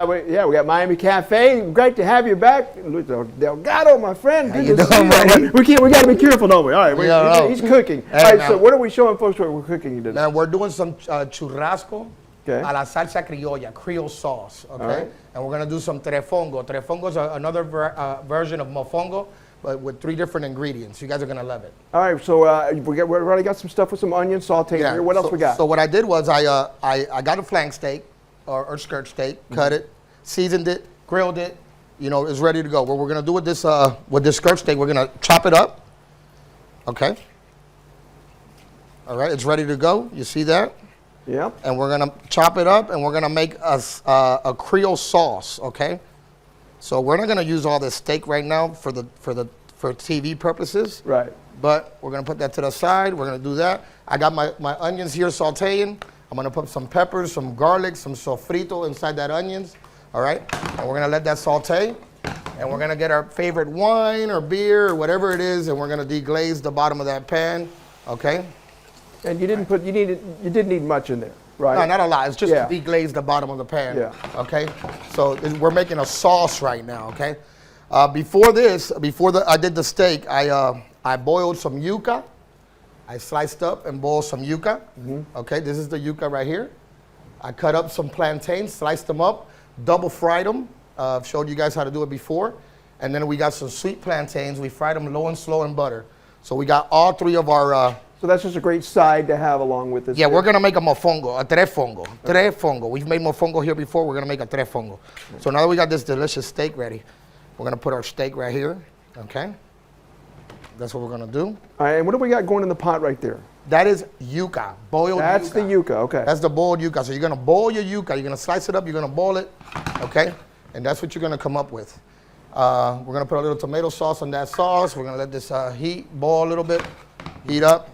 Yeah, we got Miami Cafe. Great to have you back. Luis Delgado, my friend. How you doing, buddy? We got to be careful, don't we? All right, he's cooking. Hey, all right, so what are we showing folks what we're cooking today? Now, we're doing some churrasco Okay. a la salsa criolla, Creole sauce, okay? right. And we're gonna do some trefongo. Trefongo is another version of mofongo, but with 3 different ingredients. You guys are gonna love it. All right, so we already got some stuff with some onions sauteed here. What else we got? So what I did was I got a flank steak or skirt steak, cut it, seasoned it, grilled it. You know, it's ready to go. What we're gonna do with this skirt steak, we're gonna chop it up. Okay. All right, it's ready to go. You see that? Yep. And we're gonna chop it up, and we're gonna make a Creole sauce. Okay. So we're not gonna use all this steak right now for TV purposes. Right. But we're gonna put that to the side. We're gonna do that. I got my onions here sauteing. I'm gonna put some peppers, some garlic, some sofrito inside that onions. All right. And we're gonna let that saute. And we're gonna get our favorite wine or beer or whatever it is, and we're gonna deglaze the bottom of that pan. Okay. And you didn't need much in there, right? No, not a lot. It's just to deglaze the bottom of the pan. Yeah. Okay. So we're making a sauce right now. Okay. Before I did the steak, I boiled some yuca. I sliced up and boiled some yuca. Okay. This is the yuca right here. I cut up some plantains, sliced them up, double fried them. I've showed you guys how to do it before. And then we got some sweet plantains. We fried them low and slow in butter. So we got all 3 of our. So that's just a great side to have along with this. Yeah, we're gonna make a mofongo, a trefongo. Trefongo. We've made mofongo here before. We're gonna make a trefongo. So now that we got this delicious steak ready, we're gonna put our steak right here. Okay. That's what we're gonna do. All right, and what do we got going in the pot right there? That is yuca, boiled yuca. That's the yuca, okay. That's the boiled yuca. So you're gonna boil your yuca. You're gonna slice it up. You're gonna boil it. Okay. And that's what you're gonna come up with. We're gonna put a little tomato sauce on that sauce. We're gonna let this boil a little bit, heat up.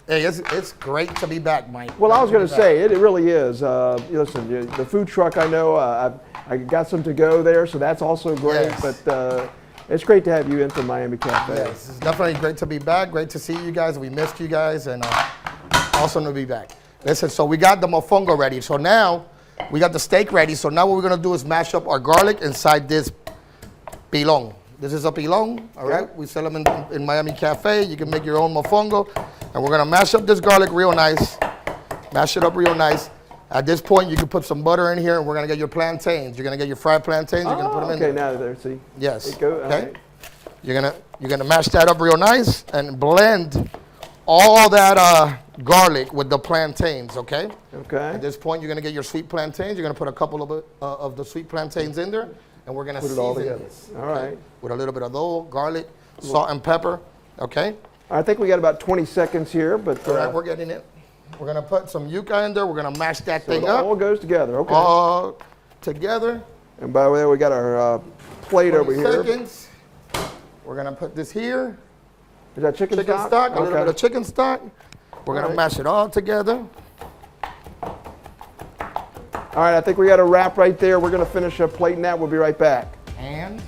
Hey, it's great to be back, Mike. Well, I was going to say, it really is. Listen, the food truck, I know, I got some to go there, so that's also great. Yes. But it's great to have you in from Miami Cafe. Yes, it's definitely great to be back. Great to see you guys. We missed you guys, and awesome to be back. Listen, so we got the mofongo ready. So now we got the steak ready. So now what we're going to do is mash up our garlic inside this pilon. This is a pilon, all right? We sell them in Miami Cafe. You can make your own mofongo. And we're gonna mash up this garlic real nice. Mash it up real nice. At this point, you can put some butter in here, and we're gonna get your plantains. You're gonna get your fried plantains. You're gonna put them in there. Okay, now there, see? Yes. Okay. Right. You're gonna mash that up real nice and blend all that garlic with the plantains, okay? Okay. At this point, you're gonna get your sweet plantains. You're gonna put a couple of the sweet plantains in there. And we're gonna put it all season together. this. All right. With a little bit of garlic, salt and pepper. Okay. I think we got about 20 seconds here, but all right, we're getting it. We're gonna put some yuca in there. We're gonna mash that thing up. All goes together. Okay. All together. And by the way, we got our plate over here. Seconds. We're gonna put this here. Is that chicken stock? A little bit of chicken stock. We're gonna mash it all together. All right, I think we got a wrap right there. We're going to finish up plating that. We'll be right back. And